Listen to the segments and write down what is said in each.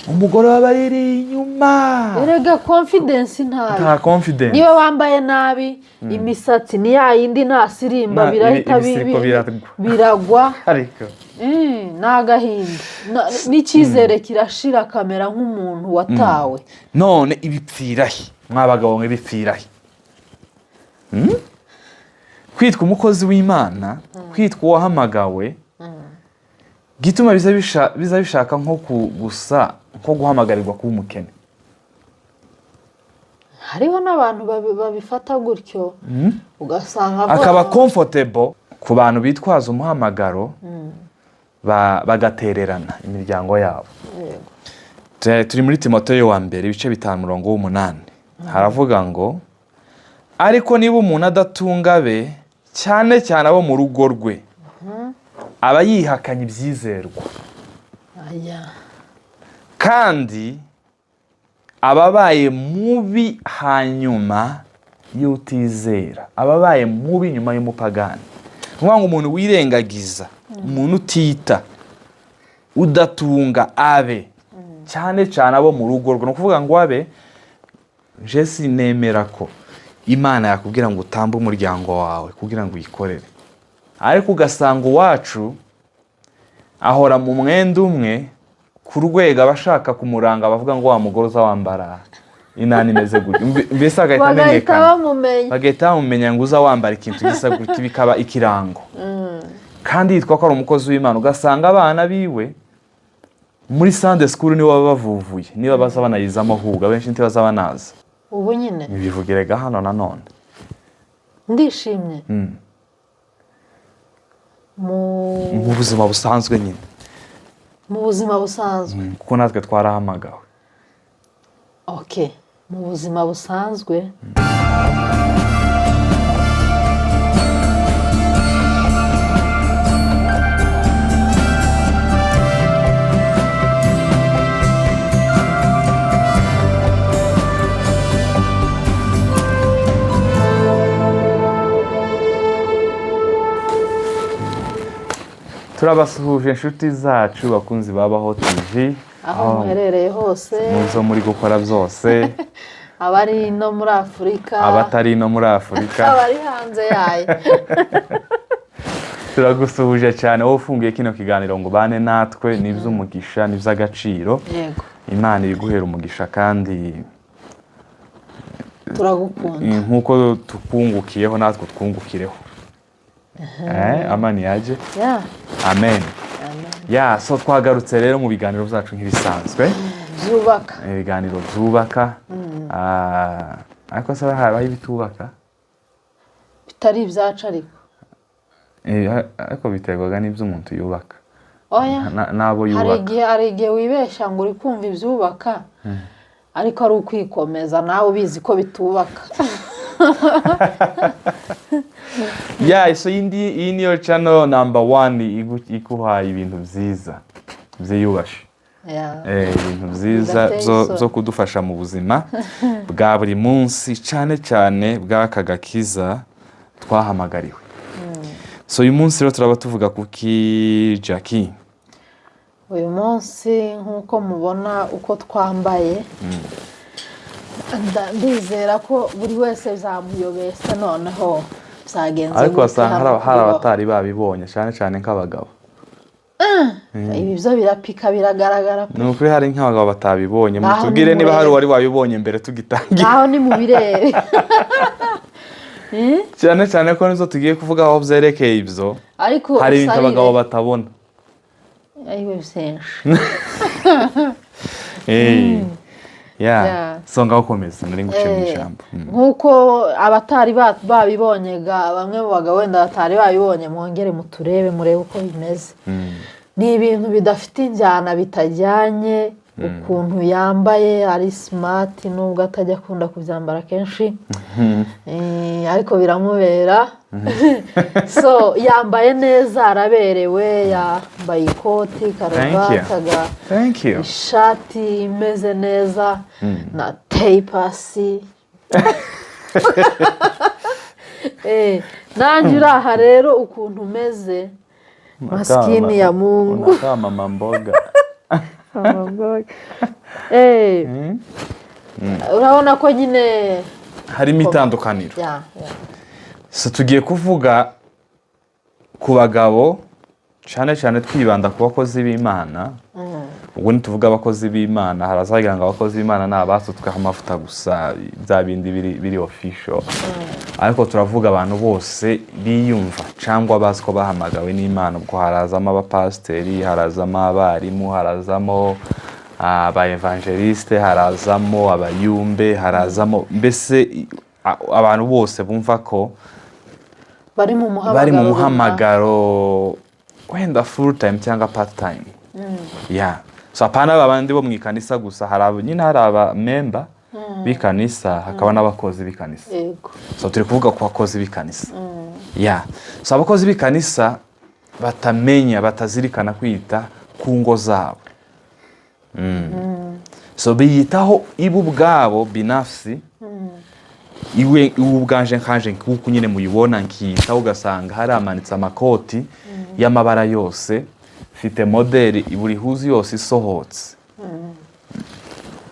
umugore wabariri inyuma. Erega confidence nta confidence. Niyo wambaye nabi imisatsi ni ya yindi nasirimba birahita biragwa. Ariko nagahinda n'ikizere kirashira kamera nk'umuntu watawe. None ibipfirahi mwabagabo mwe bipfirahi. Kwitwa umukozi w'Imana, kwitwa wahamagawe, gituma biza bishaka nko gusa nko guhamagarirwa kuba umukene. Hariho n'abantu babifata gutyo ugasanga akaba comfortable ku bantu bitwaza umuhamagaro bagatererana imiryango yabo. Turi muri Timoteyo wa mbere ibice 5:8 haravuga ngo ariko niba umuntu adatunga be cyane cyane abo mu rugo rwe aba yihakanye ibyizerwa kandi ababaye mubi hanyuma y'utizera, ababaye mubi nyuma y'umupagani. Ngo umuntu wirengagiza, umuntu utita, udatunga abe cyane cyane abo mu rugo rwe. No kuvuga ngo abe je sinemera ko Imana yakubwira ngo utambe umuryango wawe kugira ngo uyikorere, ariko ugasanga uwacu ahora mu mwenda umwe ku rwego abashaka kumuranga bavuga ngo wa mugore uzawambara inani imeze gutya, mbese agahita amenyekana, bagahita bamumenya ngo uza wambara ikintu gisa gutya bikaba ikirango, kandi yitwa ko ari umukozi w'Imana. Ugasanga abana biwe muri Sunday school nibo baba bavuvuye, niba baza banayizamo ahubwo benshi ntibaza banaza. Ubu nyine nibivugirega hano nanone ndishimye mu buzima busanzwe nyine, mu buzima busanzwe kuko natwe twarahamagawe. Okay, mu buzima busanzwe turabasuhuje inshuti zacu bakunzi babaho TV aho muherereye hose, muzo muri gukora byose, abari no muri Afrika, abatari no muri Afrika, abari hanze yayo. Turagusuhuje cyane wowe ufungiye kino kiganiro ngo bane natwe n'iby'umugisha n'iby'agaciro. Yego, Imana iguhera umugisha kandi turagukunda nkuko tukungukiyeho natwe twungukireho. Amani yaje. Amen. So twagarutse rero mu biganiro byacu nk'ibisanzwe byubaka, ibiganiro byubaka, ariko se habaye ibitubaka bitari ibyacu ariko biterwaga n'ibyo umuntu yubaka. Oya, nabo yubaka hari igihe wibesha ngo uri kumva ibyubaka ariko ari ukwikomeza nawe ubizi ko bitubaka. So iyi niyo channel number 1 ikuhaye ibintu byiza byiyubashe, ibintu byiza zo kudufasha mu buzima bwa buri munsi, cyane cyane bw'aka gakiza twahamagariwe. So uyu munsi rero turaba tuvuga kuki Jackie? Uyu munsi nkuko mubona uko twambaye, ndizera ko buri wese zamuyobese noneho byagenze. Ariko wasanga hari abatari babibonye cyane cyane nk'abagabo. Ibi byo birapika biragaragara. Nuko hari nk'abagabo batabibonye, mutubwire niba hari wari wabibonye mbere tugitangira. Aho ni mu birere. Cyane cyane ko nizo tugiye kuvuga aho byerekeye ibyo, ariko hari ibintu abagabo batabona. Ayiwe bisenshi. So ngaho komeza nari nguciye mu ijambo. Nkuko abatari babibonyega, bamwe mu bagabo wenda batari babibonye, mwongere muturebe murebe uko bimeze. Ni ibintu bidafite injyana, bitajyanye, ukuntu yambaye ari smart nubwo atajya akunda kubyambara kenshi, ariko biramubera. So yambaye neza, araberewe, yambaye ikoti, karavati, ishati imeze neza na teyipasi. Nanjye uraha rero ukuntu umeze, maskini ya Mungu. Mama mboga. urabona ko nyine harimo itandukaniro. ya so tugiye kuvuga ku bagabo cyane cyane twibanda ku bakozi b'Imana. ubwo nituvuga abakozi b'Imana harazagira ngo abakozi b'Imana ni abasutsweho amavuta gusa bya bindi biri official, ariko turavuga abantu bose biyumva cyangwa bazi ko bahamagawe n'Imana. ubwo harazamo abapasiteri, harazamo abarimu, harazamo aba evangeliste, harazamo abayumbe, harazamo mbese abantu bose bumva ko bari mu muhamagaro wenda full time cyangwa part time. so apana babandi bo mu ikanisa gusa, hari aba member b'ikanisa, hakaba n'abakozi b'ikanisa. so turi kuvuga ku bakozi b'ikanisa. so abakozi b'ikanisa batazirikana kwita ku ngo zabo. so biyitaho ibo ubwabo binafsi. iwe ubwanje nkanje kuko nyine muyibona nkiyitaho, ugasanga hari amanitse amakoti y'amabara yose, fite modeli buri huzi yose isohotse,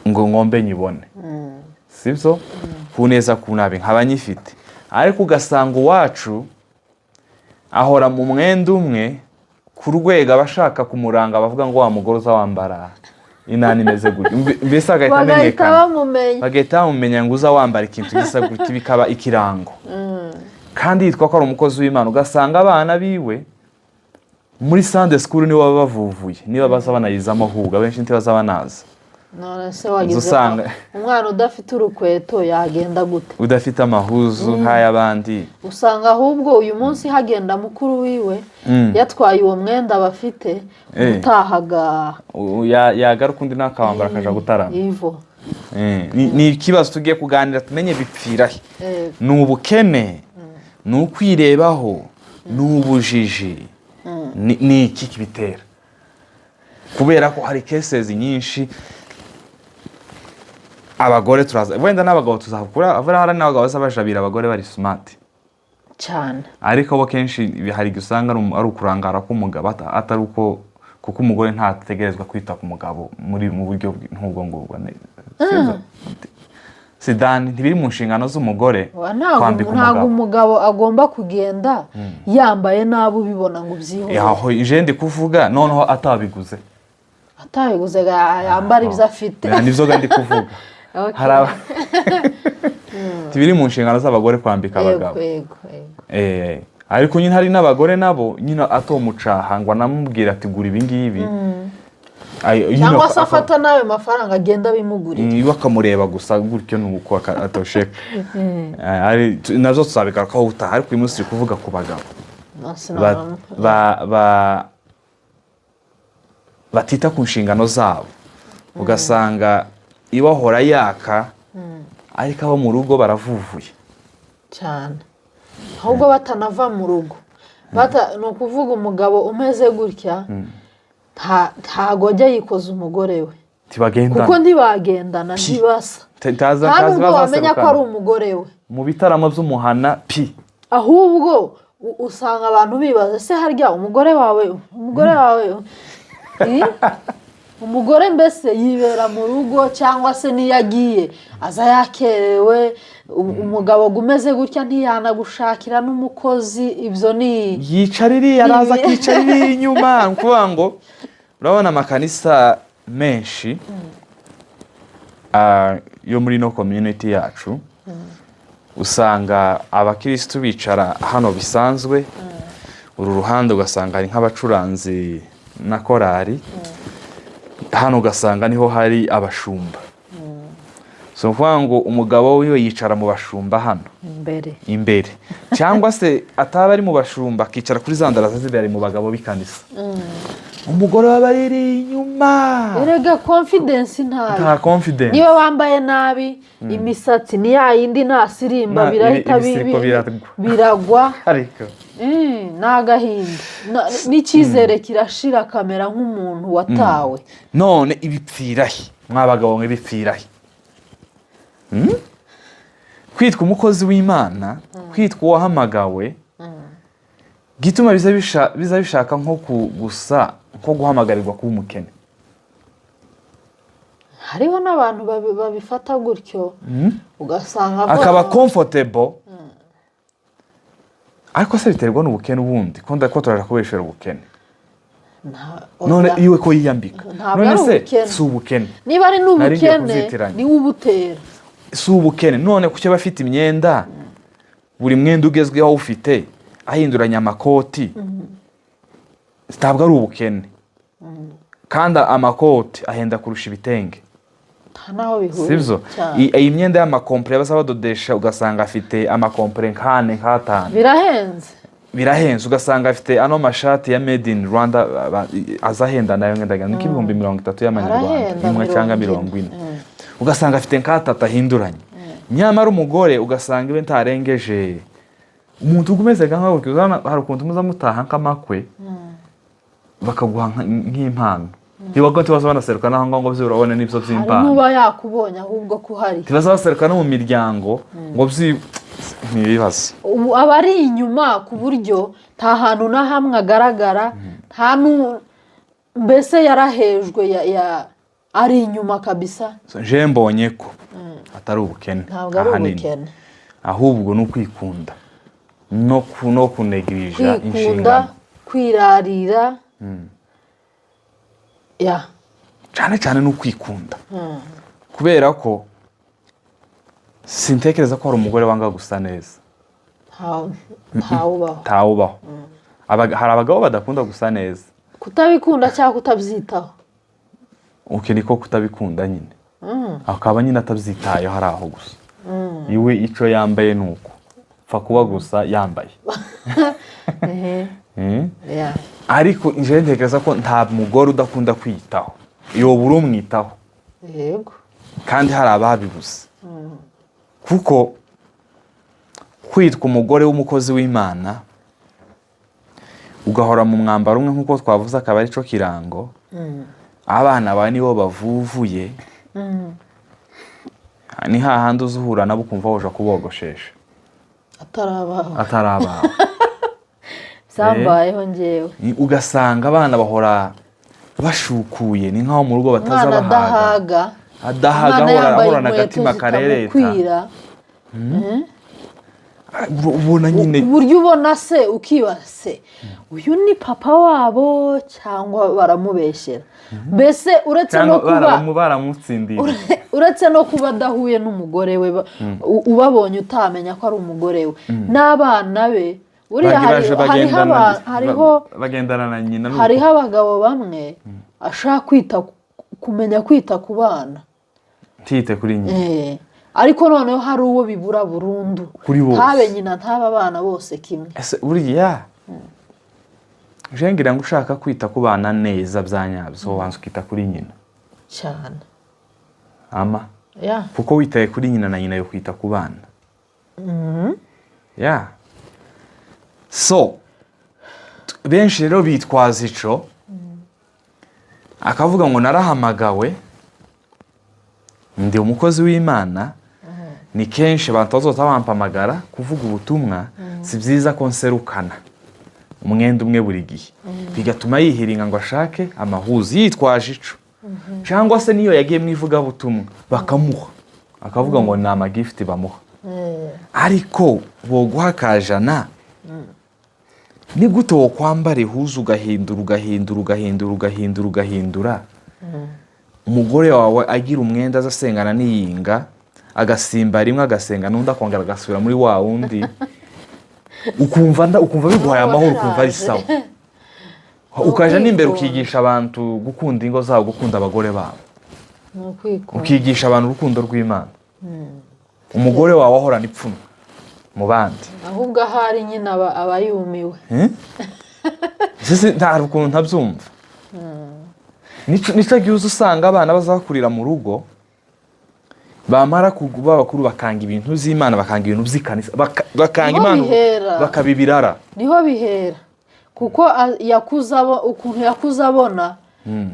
ngo ngombe nyibone. sibyo kuneza kunabi nkabanyifite, ariko ugasanga uwacu ahora mu mwenda umwe, ku rwego abashaka kumuranga bavuga ngo wa mugore uzawambara inani imeze gutya, mbese bagahita bamumenya ngo uza wambara ikintu gisa gutya, bikaba ikirango. kandi yitwa ko ari umukozi w'Imana, ugasanga abana biwe muri Sunday school nibo baba bavuvuye, niba baza banayizamo ahubwo abenshi ntibaza banaza. none se wagize umwana udafite urukweto yagenda gute? udafite amahuzu nk'ay'abandi. usanga ahubwo uyu munsi hagenda mukuru wiwe yatwaye uwo mwenda bafite, utahaga yagaruka undi nakawambara akaja gutarama. ivo ni ikibazo tugiye kuganira, tumenye bipfirahe. ni ubukene, ni ukwirebaho, ni ubujiji, ni iki kibitera? kubera ko hari cases nyinshi abagore turaza, wenda n'abagabo tuzakura, hari n'abagabo bazabajabira abagore bari smart cyane, ariko bo kenshi hari gusanga ari ukurangara k'umugabo, atari uko kuko umugore ntategerezwa kwita ku mugabo mu buryo nk'ubwo ngubwo. sidani ntibiri mu nshingano z'umugore kwambika umugabo. ntabwo umugabo agomba kugenda yambaye nabi ubibona ngo byihuse. aho ije ndi kuvuga noneho atabiguze yambara ibyo afite. nivyo gandi kuvuga. tibiri mu nshingano z'abagore kwambika abagabo. ariko nyine hari n'abagore nabo nyine atomucaha ngo anamubwira ati gura ibi ngibi, cyangwa se afata nawe mafaranga agenda bimugurira, bakamureba gusa gutyo nuko atosheka. nazo tuzabigarukaho utaha, ariko uyu munsi turi kuvuga ku bagabo batita ku nshingano zabo. ugasanga ibahora yaka, ariko abo mu rugo baravuvuye cyane, ahubwo batanava mu rugo. ni ukuvuga umugabo umeze gutya ntago ajya yikoza umugore we, kuko ntibagendana, ntibasa, nta nubwo wamenya ko ari umugore we. mu bitaramo by'umuhana ahubwo usanga abantu bibaza, se harya umugore wawe umugore mbese yibera mu rugo, cyangwa se niyo agiye aza yakerewe, umugabo umeze gutya ntiyanagushakira n'umukozi. ibyo ni yicaririye, araza akicaririye inyuma. kuvuga ngo urabona amakanisa menshi yo muri no community yacu, usanga abakirisitu bicara hano bisanzwe, uru ruhande ugasanga ari nk'abacuranzi na korari, hano ugasanga niho hari abashumba. so kuvuga ngo umugabo wiwe yicara mu bashumba hano imbere, cyangwa se ataba ari mu bashumba akicara kuri za ndaraza zibere mu bagabo b'ikanisa. umugore waba ari inyuma, erega confidence nta confidence. niba wambaye nabi, imisatsi ni ya yindi nasirimba, birahita biragwa. n'agahinda n'icyizere kirashira, kamera nk'umuntu watawe. none ibipfirahe mwabagabo mwe, bipfirahe kwitwa umukozi w'Imana, kwitwa uwahamagawe, gituma biza bishaka nko gusa nko guhamagarirwa kuba umukene. hariho n'abantu babifata gutyo ugasanga akaba comfortable ariko se biterwa n'ubukene ubundi ko turaje kubeshera ubukene none iwe ko yiyambika none se si ubukene niba ari n'ubukene ni ubutera si ubukene none kuki bafite imyenda buri mwenda ugezweho ufite ahinduranya amakoti ntabwo ari ubukene kandi amakoti ahenda kurusha ibitenge naho bihuje sibyo iyi myenda y'amakompere basaba badodesha ugasanga afite amakompere nk'atanu birahenze ugasanga afite ano mashati ya made in Rwanda azahenda nayo ngendaga ni ibihumbi 30 y'amanyarwanda imwe cyangwa 40 ugasanga afite nk'atatu ahinduranye nyamara umugore ugasanga ibe ntarengeje umuntu ugumeze nkaho hari ukuntu muzamutaha nk'amakwe bakaguha nk'impano ntibago tibaza banaseruka naho ngo byurabone n'ibyo by'impano nuba yakubonye ahubwo kuhari tibaza baseruka no mu miryango ngo ntibibaze aba ari inyuma ku buryo nta hantu na hamwe agaragara nta mbese yarahejwe ari inyuma kabisa je mbonye ko atari ubukene ntabwo ari ubukene ahubwo no kwikunda no kunegirija inshingano kwirarira cyane no kwikunda kubera ko sintekereza ko hari umugore wanga gusa neza ntawubaho hari abagabo badakunda gusa neza kutabikunda cyangwa kutabyitaho niko kutabikunda nyine akaba nyine atabyitayeho hari aho gusa iwe icyo yambaye ni uko pfa kuba gusa yambaye ariko njyewe ntekereza ko nta mugore udakunda kwiyitaho yobura umwitaho yego kandi hari ababibuze kuko kwitwa umugore w'umukozi w'Imana ugahora mu mwambaro umwe nk'uko twavuze akaba ari cyo kirango abana bawe nibo bavuvuye ni hahandi uzuhura nabo ukumva woje kubogoshesha atarabaho zambayeho njyewe ugasanga abana bahora bashukuye ni nkaho mu rugo batazabahaga ahorana agatima karereta ubona nyine uburyo ubona se ukibase uyu ni papa wabo cyangwa baramubeshyera mbese uretse no kuba adahuye n'umugore we ubabonye utamenya ko ari umugore we n'abana be bagendana na nyina hariho abagabo bamwe ashaka kumenya kwita ku bana ntite kuri nyina ariko noneho hari uwo bibura burundu ntabe nyina ntaba abana bose kimwe buriya jengira ngo ushaka kwita ku bana neza byanyabyo wanze ukita kuri nyina cyane kuko witaye kuri nyina na nyina yo kwita ku bana so benshi rero bitwaza ico akavuga ngo narahamagawe ndi umukozi w'Imana ni kenshi abantu bazota bampamagara kuvuga ubutumwa si byiza ko nserukana umwenda umwe buri gihe bigatuma yihiringa ngo ashake amahuzi yitwaje ico cyangwa se niyo yagiye mu ivugabutumwa bakamuha akavuga ngo ni amagift bamuha ariko boguha kajana ni gute wo kwambara ihuzu ugahindura umugore wawe agira umwenda azasengana n'iyinga agasimba rimwe agasenga n'undi akongera agasubira muri wa wundi ukumva biguhaye amahoro ukumva ari sawa ukaja n'imbere ukigisha abantu gukunda ingo zabo gukunda abagore babo ukigisha abantu urukundo rw'Imana umugore wawe ahorana ipfunwe mu bandi ahubwo ahari nyine aba yumiwe nta rukuntu ntabyumva nicyo gihe usanga abana bazakurira mu rugo bamara kuba bakuru bakanga ibintu z'Imana bakanga ibintu by'ikanisa bakanga Imana bakabibirara niho bihera kuko ukuntu yakuze abona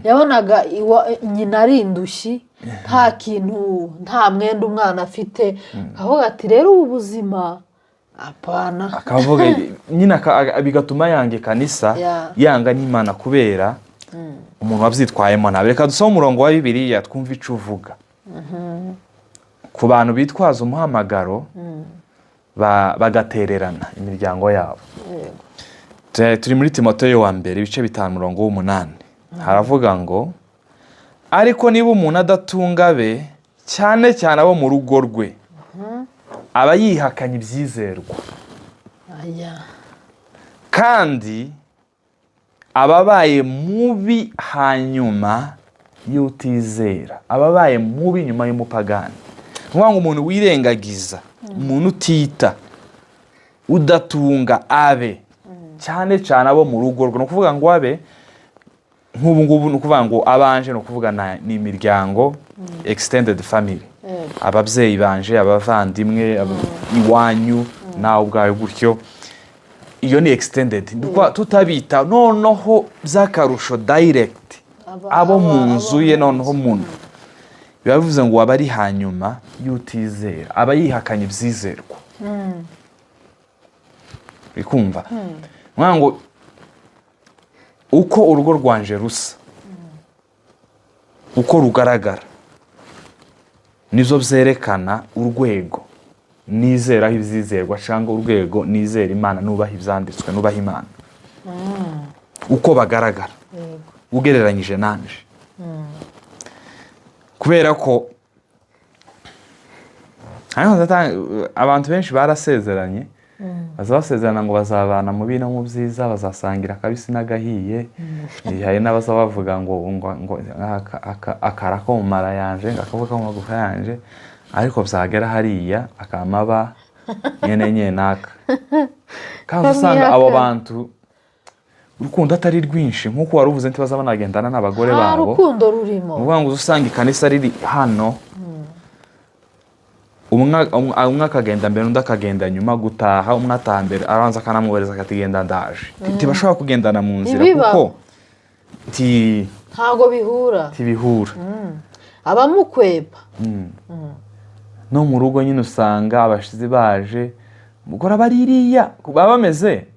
yabonaga nyina ari indushyi nta kintu nta mwenda umwana afite avuga ati rero ubu buzima apana akavuga nyina bigatuma yanga kanisa yanga n'Imana kubera umuntu wabyitwayemo nabi. Reka dusome umurongo wa Bibiliya twumve icyo uvuga ku bantu bitwaza umuhamagaro bagatererana imiryango yabo. Turi muri Timoteyo wa mbere ibice 5:8 haravuga ngo ariko niba umuntu adatunga be cyane cyane abo mu rugo rwe aba yihakanye ibyizerwa kandi ababaye mubi hanyuma y'utizera, ababaye mubi nyuma y'umupagani. Ngo umuntu wirengagiza, umuntu utita, udatunga abe cyane cyane abo mu rugo rwe. No kuvuga ngo abe nk'ubu ngubu no kuvuga ngo abanje, no kuvuga ni imiryango extended family, ababyeyi banje, abavandimwe, iwanyu nawe ubwawe gutyo. Iyo ni extended, tutabita noneho by'akarusho direct abo mu nzu ye. Noneho umuntu biba bivuze ngo aba ari hanyuma y'utizera, aba yihakanye ibyizerwa. bikumva ngo uko urugo rwanje rusa, uko rugaragara, nizo byerekana urwego nizeraho ibyizerwa cyangwa urwego nizera Imana, nubaha ibyanditswe, nubaha Imana. Uko bagaragara ugereranyije nanje. Kubera ko abantu benshi barasezeranye, bazabasezerana ngo bazabana mu bino mu byiza, bazasangira akabisi n'agahiye. Hari n'abaza bavuga ngo akara ko mu mara yanje, akavuga ko mu magufa yanje, ariko byagera hariya akamaba nyene naka. Kandi usanga abo bantu urukundo atari rwinshi nk'uko wari uvuze, ntibaza banagendana n'abagore babo. Urukundo rurimo. Uvuga ngo usanga ikanisa riri hano, umwe akagenda mbere undi akagenda nyuma, gutaha umwe ataha mbere aranza akanamwohereza akatigenda ndaje. Ntibashobora kugendana mu nzira kuko ntago bihura. Tibihura. Abamukweba. No mu rugo nyine usanga abashizi baje, umugore abaririya baba bameze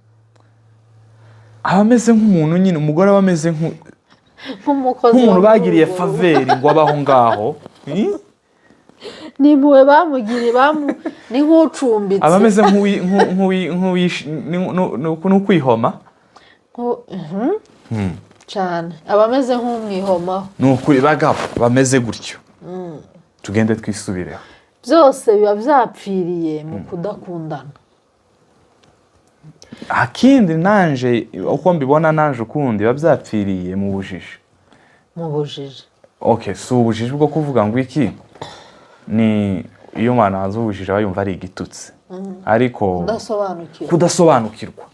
nk'umuntu nyine, umugore aba ameze nk'umuntu bagiriye faveri ngo abaho ngaho. Nimpuwe bamugiriye, ni nk'ucumbitse. Aba ameze n'ukwihoma cyane, aba ameze nk'umwihomaho. Ni ukuri bagabo bameze gutyo. Tugende twisubireho. Byose biba byapfiriye mu kudakundana. Akindi nanje uko mbibona, nanje ukundi biba byapfiriye mu bujiji. Mu bujiji. Okay, so ubujiji bwo kuvuga ngo iki ni iyo umwana azi ubujiji aba yumva ari igitutsi. Ariko kudasobanukirwa.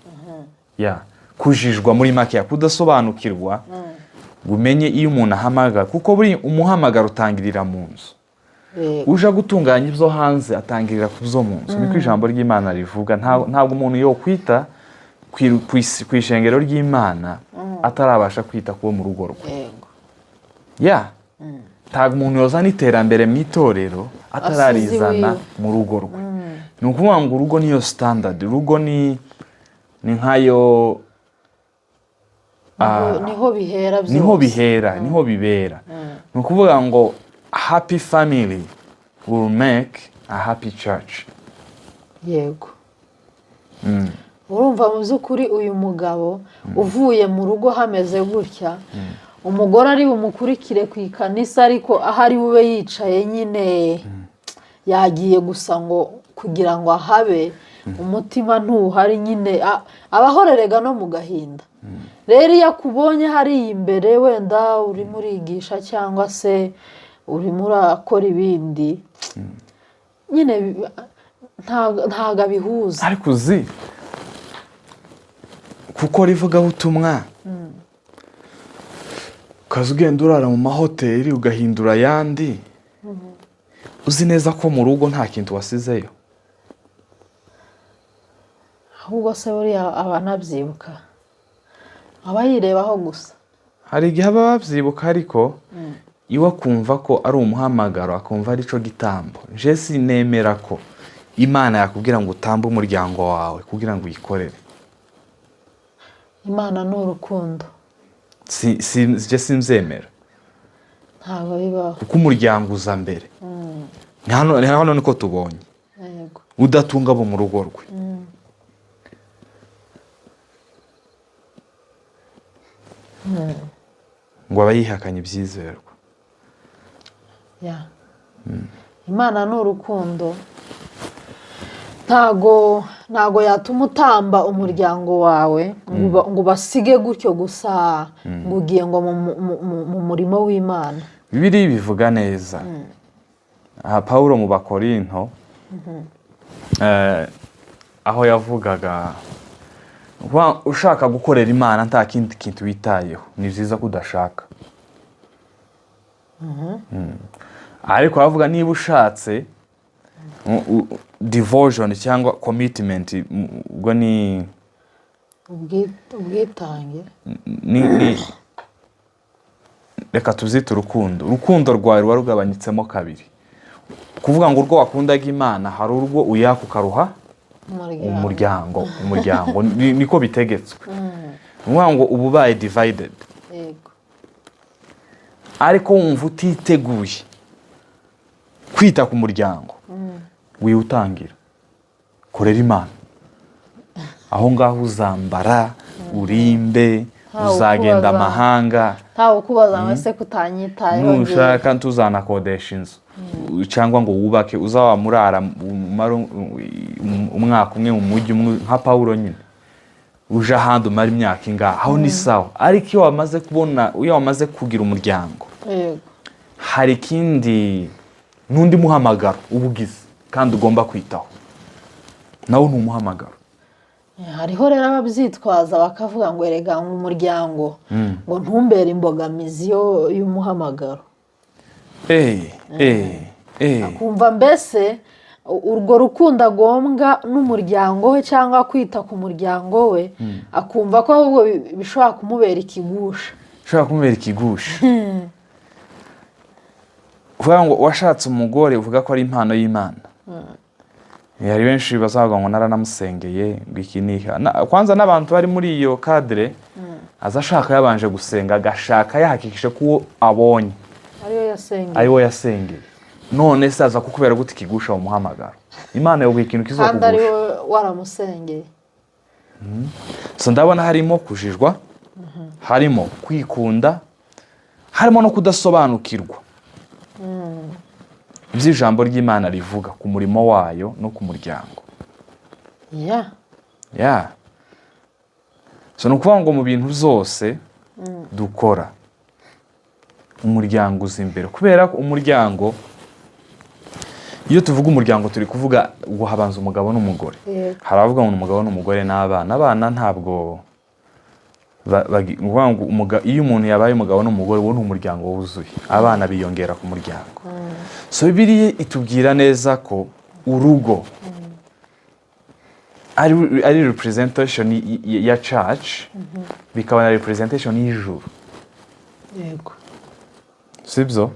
Kujijwa muri make, kudasobanukirwa. Gumenye iyo umuntu ahamagara, kuko buri umuhamagara utangirira mu nzu. Uja gutunganya ibyo hanze atangirira ku byo mu nzu. Niko ijambo ry'Imana rivuga. Ntabwo umuntu yo kwita ku ishengero ry'Imana atarabasha kwita kubo mu rugo rwe. Ntabwo umuntu yozana iterambere mu itorero atararizana mu rugo rwe. Ni ukuvuga ngo urugo niyo standard, urugo ni nkayo niho bibera. Ni ukuvuga ngo happy family will make a happy church. Yego. Urumva mu by'ukuri uyu mugabo uvuye mu rugo hameze gutya, umugore ari bumukurikire ku ikanisa, ariko ahari bube yicaye nyine yagiye gusa ngo kugira ngo ahabe, umutima ntuhari nyine, abahorerega no mu gahinda. Rero iyo akubonye hariya imbere, wenda urimo urigisha cyangwa se urimo urakora ibindi, nyine ntago abihuza. Ariko uzi kuko rivugabutumwa, ukaza ugenda urara mu mahoteli ugahindura ayandi, uzi neza ko mu rugo nta kintu wasizeyo. Ahubwo se buriya abanabyibuka, aba yirebaho gusa. Hari igihe aba babyibuka, ariko iwe akumva ko ari umuhamagaro, akumva ari cyo gitambo. Je sinemera ko Imana yakubwira ngo utambe umuryango wawe kugira ngo uyikorere. Imana ni urukundo. sinzemera ntabwo bibaho kuko umuryango uza mbere. hano niko tubonye udatunga abo mu rugo rwe. ngo aba yihakanye ibyizerwa. Imana ni urukundo, ntago yatuma utamba umuryango wawe ngo basige gutyo gusa ngo ugiye ngo mu murimo w'Imana. Bibiliya bivuga neza. Pawulo mu Bakorinto aho yavugaga ushaka gukorera Imana nta kindi kintu witayeho ni byiza ko udashaka. Ariko aravuga niba ushatse devotion cyangwa commitment, ubwo ni ubwitange, reka tuzite urukundo rwawe ruba rugabanyitsemo kabiri. Kuvuga ngo urwo wakundaga Imana hari urwo uyaka ukaruha umuryango niko bitegetswe. Nuvuga ngo ubu baye divided. Ariko wumva utiteguye kwita ku muryango, wiwutangira korera Imana. Aho ngaho uzambara urimbe, uzagenda amahanga, ntawe ukubaza ngo ese kutanyitayeho, nushaka tuzanakodesha inzu cyangwa ngo wubake uzaba murara umwaka umwe mu mujyi nka Pawulo nyine, uje ahandi umara imyaka ingaha, aho ni sawa. Ariko iyo wamaze kugira umuryango, hari ikindi n'undi muhamagaro uba ugize kandi ugomba kwitaho, nawo ni umuhamagaro. Hariho rero ababyitwaza bakavuga ngo erega mu muryango ngo ntumbere imbogamizi y'umuhamagaro. Akumva mbese urwo rukundo agombwa n'umuryango we cyangwa kwita ku muryango we, akumva ko ahubwo bishobora kumubera ikigusha. Uvuga ngo washatse umugore uvuga ko ari impano y'Imana. Hari benshi bazavuga ngo naranamusengeye ngo iki niha. Kwanza n'abantu bari muri iyo cadre azashaka yabanje gusenga, agashaka yahakikishe ko abonye ariyo yasengeye. None se aza kukubera gute ikigusha umuhamagaro. Imana yobuye ikintu kizokugusha kandi ariwe waramusengeye. So ndabona harimo kujijwa, harimo kwikunda, harimo no kudasobanukirwa iby'ijambo ry'Imana rivuga ku murimo wayo no ku muryango. So nukuvuga ngo mu bintu byose dukora umuryango uza imbere, kubera ko umuryango, iyo tuvuga umuryango turi kuvuga ngo habanza umugabo n'umugore. Hari abavuga ngo umugabo n'umugore n'abana. Abana ntabwo iyo umuntu yabaye umugabo n'umugore, uwo ni umuryango wuzuye. Abana biyongera ku muryango. So Bibiliya itubwira neza ko urugo ari representation ya church, bikaba na representation y'ijuru. Sibyo?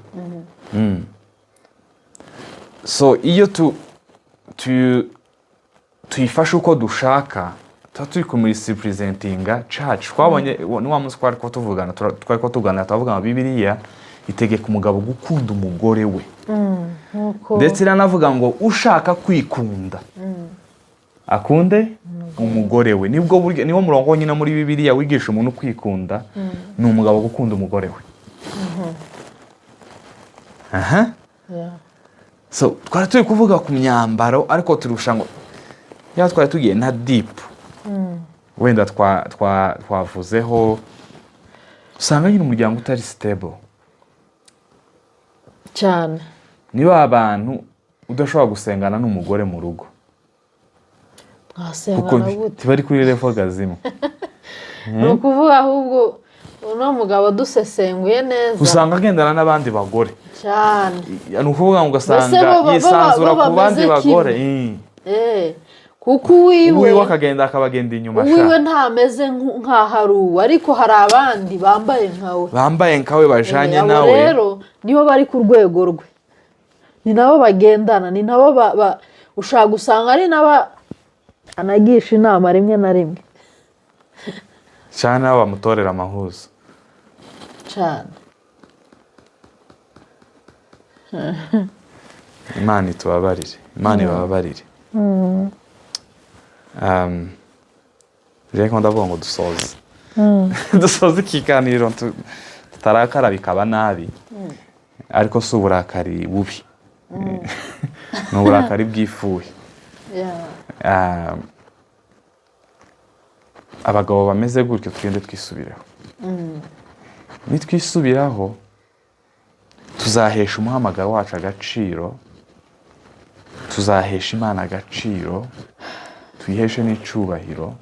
So iyo tuyifashe uko dushaka, tuba turi kumurisipresentinga church. Twabonye ni wa munsi twari ko tuvugana tuvuga ngo Bibiliya itegeka umugabo gukunda umugore we, ndetse iranavuga ngo ushaka kwikunda akunde umugore we. Niwo murongo nyine muri Bibiliya wigisha umuntu kwikunda, ni umugabo gukunda umugore we. So twari turi kuvuga ku myambaro, ariko turusha ngo twari tugiye na deep. Wenda twavuzeho usanga nyine umuryango utari stable cyane. Niba abantu udashobora gusengana n'umugore mu rugo, mwasengana gute? Tibari kuri level gazimwe. Ni ukuvuga ahubwo uno mugabo dusesenguye neza usanga agendana n'abandi bagore cyane. Ni ukuvuga ngo ugasanga yisanzura ku bandi bagore. Kuko uwiwe akagenda akabagenda inyuma. Uwiwe ntameze nk'aharuwe, ariko hari abandi bambaye nkawe bajanye nawe. Rero nibo bari ku rwego rwe, ni nabo bagendana, ni nabo ushaka gusanga ari naba anagisha inama rimwe na rimwe cyane, abo bamutorera amahuzo. cyane. Imana itubabarire, Imana ibababarire. Rero ndavuga ngo dusoze dusoze ikiganiro tutarakara bikaba nabi, ariko si uburakari bubi, ni uburakari bw'ifuhe. Abagabo bameze gutyo tugende twisubiraho. Nitwisubiraho tuzahesha umuhamagaro wacu agaciro, tuzahesha Imana agaciro, tuyiheshe n'icyubahiro,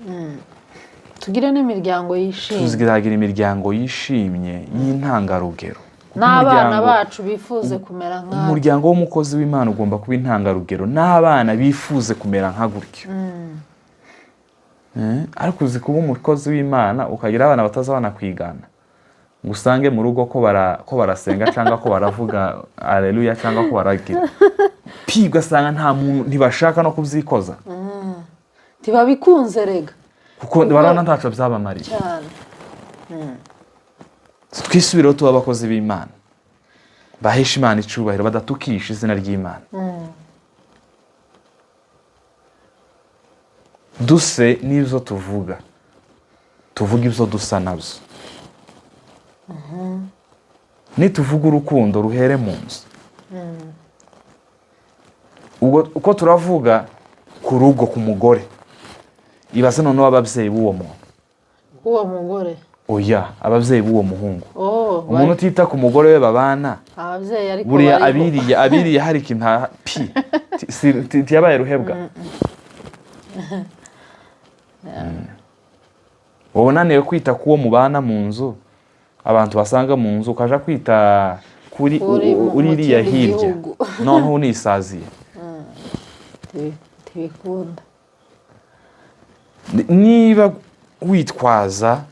tugire n'imiryango yishimye, tuzagira imiryango yishimye y'intangarugero. n'abana bacu bifuze kumera nk'abo. Umuryango w'umukozi w'Imana ugomba kuba intangarugero, n'abana bifuze kumera nka gutyo. Ariko uzi kuba umukozi w'Imana ukagira abana batazabana kwigana, ngo usange mu rugo ko barasenga cyangwa ko baravuga aleluya cyangwa ko baragira ugasanga nta muntu ntibashaka no kubyikoza, ntibabikunze rega, kuko barabona ntacyo byabamariye cyane. Twisubireho tuba abakozi b'Imana, bahesha Imana icyubahiro, badatukisha izina ry'Imana. Duse n'ibyo tuvuga ibyo dusa nabyo. Nituvuga urukundo ruhere mu nzu. Uko turavuga ku rugo, ku mugore, ibaze noneho ababyeyi b'uwo muntu, uwo mugore, oya ababyeyi b'uwo muhungu. Umuntu utita ku mugore we babana, ababyeyi ariko buriya abiriye hari ikintu tiyabaye ruhebwa. Wowe unaniwe kwita kuwo mubana mu nzu, abantu basanga mu nzu, ukaja kwita kuri uriya hirya, noneho unisaziye. Tibikunda. Niba witwaza,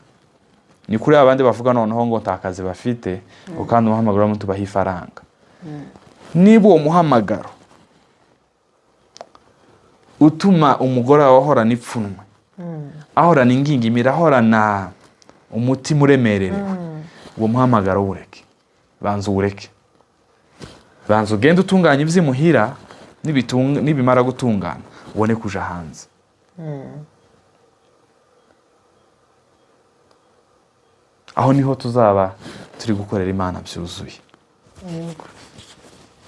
ni kuri abandi bavuga noneho ngo ntakazi bafite, kandi umuhamagaro w'umuntu tubaha ifaranga. Niba uwo muhamagaro utuma umugore wawe ahorana ipfunwe, ahorana ingingimira, ahorana umutima uremerewe, uwo muhamagaro ureke. Banza uwureke, banza ugende utunganya iby'imuhira, nibimara gutungana ubone kuja hanze. Aho niho tuzaba turi gukorera Imana byuzuye.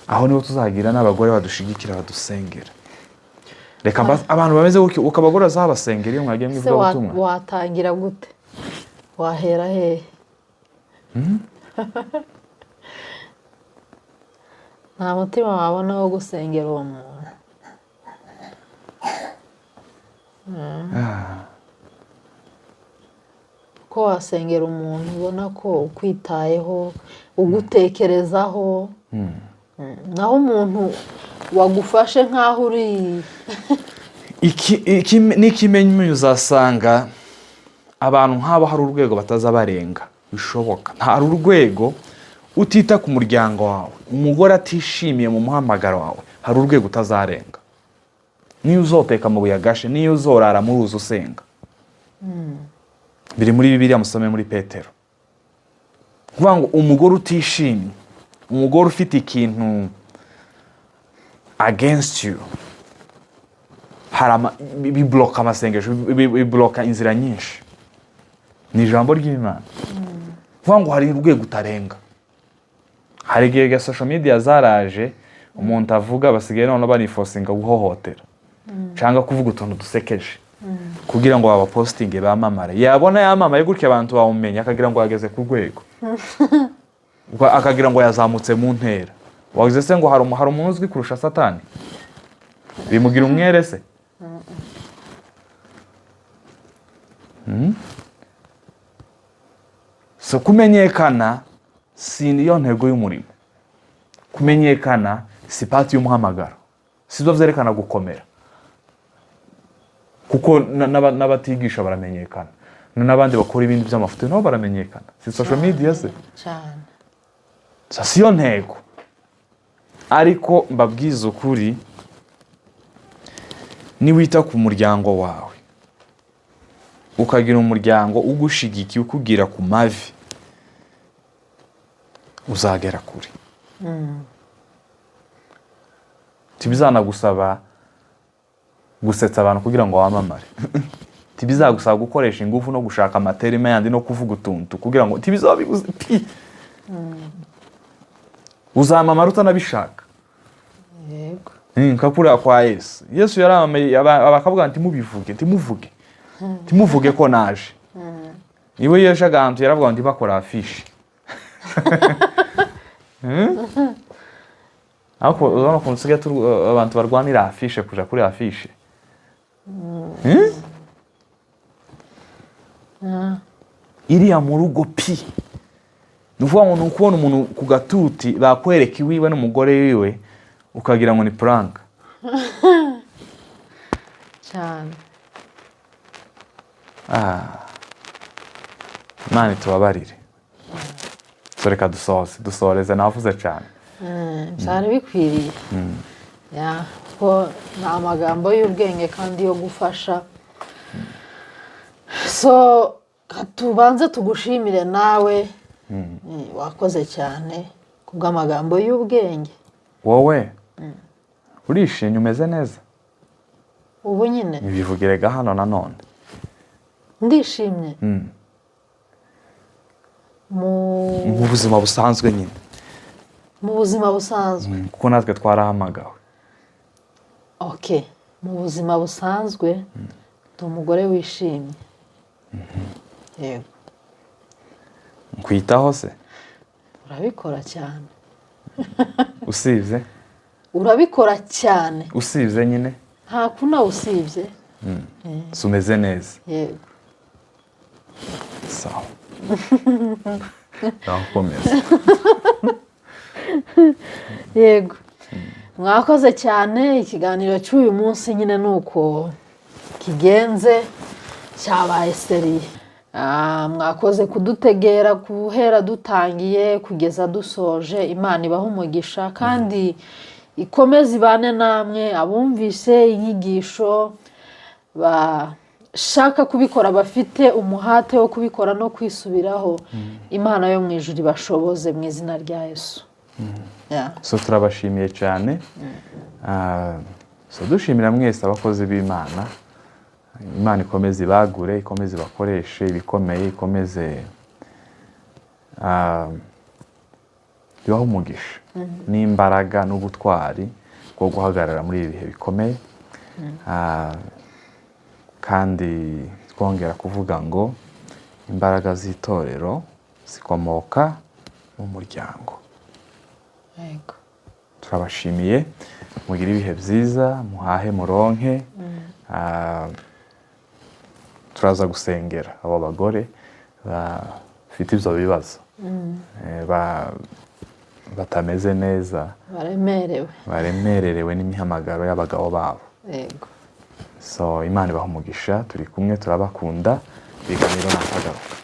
Aho niho tuzagira n'abagore badushigikira, badusengera. Reka abantu bameze gutyo, ukabagora zabasengera iyo mwagiye mwivuga ubutumwa. Watangira gute? Wahera hehe? Nta mutima wabona wo gusengera uwo muntu. Ko wasengera umuntu ubona ko ukwitayeho, ugutekerezaho, naho umuntu wagufashe nk'aho uri n'ikimenyi uzasanga abantu nk'abo hari urwego batazabarenga. Bishoboka hari urwego utita ku muryango wawe, umugore atishimiye mu muhamagaro wawe, hari urwego utazarenga. Niyo uzoteka mu buyagashe, niyo uzorara muri uzu usenga. Biri muri Bibiliya, musome muri Petero. Kuvuga ngo umugore utishimye, umugore ufite ikintu against you, bibloka amasengesho, bibloka inzira nyinshi. Ni ijambo ry'Imana. Kuvuga ngo hari urwego utarenga. Hari igihe ga social media zaraje, umuntu avuga basigaye none banifosinga guhohotera, cyangwa kuvuga utuntu dusekeje, kugira ngo babapostinge bamamare. Yabona yamamaye gutya abantu bawumenya, akagira ngo yageze ku rwego, akagira ngo yazamutse mu ntera. Wagize se ngo hari umuntu uzwi kurusha Satani? Bimugira umwere se? So kumenyekana si niyo ntego y'umurimo. Kumenyekana si pati y'umuhamagaro, si byo byerekana gukomera. Kuko n'abatigisha baramenyekana, n'abandi bakora ibindi by'amafuti nabo baramenyekana. Si social media se cyane. Si yo ntego. Ariko mbabwiza ukuri, niwita ku muryango wawe, ukagira umuryango ugushigikiye, ukubwira ku mavi, uzagera kure. Ntibizanagusaba gusetsa abantu kugira ngo wamamare. Ntibizagusaba gukoresha ingufu no gushaka amaterime yandi no kuvuga utuntu kugira ngo ntibizabiguze pi. Uzamamara utanabishaka. Yego. Nkakura kwa Yesu. Yesu yaramamaye abakavuga nti mubivuge ko naje. Iwe yeshaga ahantu yaravuga ngo bakora afishe. Ako urabona ko nsigaye abantu barwanira afishe kuja kuri afishe. Iriya mu rugo pi. Nuvuga ngo nukubona umuntu ku gatuti bakwereka iwiwe n'umugore wiwe ukagira ngo ni prank. Cyane. Mani tubabarire. Reka dusoreze navuze cyane. Byari bikwiriye. Ko ni amagambo y'ubwenge kandi yo gufasha. So tubanze tugushimire nawe. Wakoze cyane kubw'amagambo y'ubwenge. Wowe urishimye umeze neza? Ubu nyine Bivugirega hano nanone. Ndishimye. Mu buzima busanzwe nyine. Mu buzima busanzwe. Kuko natwe twarahamagawe. Okay. Mu buzima busanzwe ndi umugore wishimye. Yego. Nkwitaho se? Urabikora cyane. Usibye? Urabikora cyane. Usibye nyine? Nta kuna usibye. Sumeze neza. Yego. Sawa. Nakomeza. Yego. Mwakoze cyane ikiganiro cy'uyu munsi nyine nuko kigenze cyabaye seriye. Mwakoze kudutegera kuhera dutangiye kugeza dusoje. Imana ibaha umugisha kandi ikomeze ibane namwe abumvise inyigisho bashaka kubikora bafite umuhate wo kubikora no kwisubiraho. Imana yo mu ijuru ibashoboze mu izina rya Yesu. So turabashimiye cyane. So dushimira mwese abakozi b'Imana. Imana ikomeze ibagure, ikomeze bakoreshe ibikomeye, ikomeze ibaha umugisha n'imbaraga n'ubutwari bwo guhagarara muri ibi bihe bikomeye. Kandi twongera kuvuga ngo imbaraga z'itorero zikomoka mu muryango. Yego. Turabashimiye mugire ibihe byiza muhahe muronke. Turaza gusengera abo bagore bafite ibyo bibazo batameze neza baremerewe n'imihamagaro y'abagabo babo. Yego. So Imana ibaha umugisha turi kumwe turabakunda ibiganiro nakagaruka.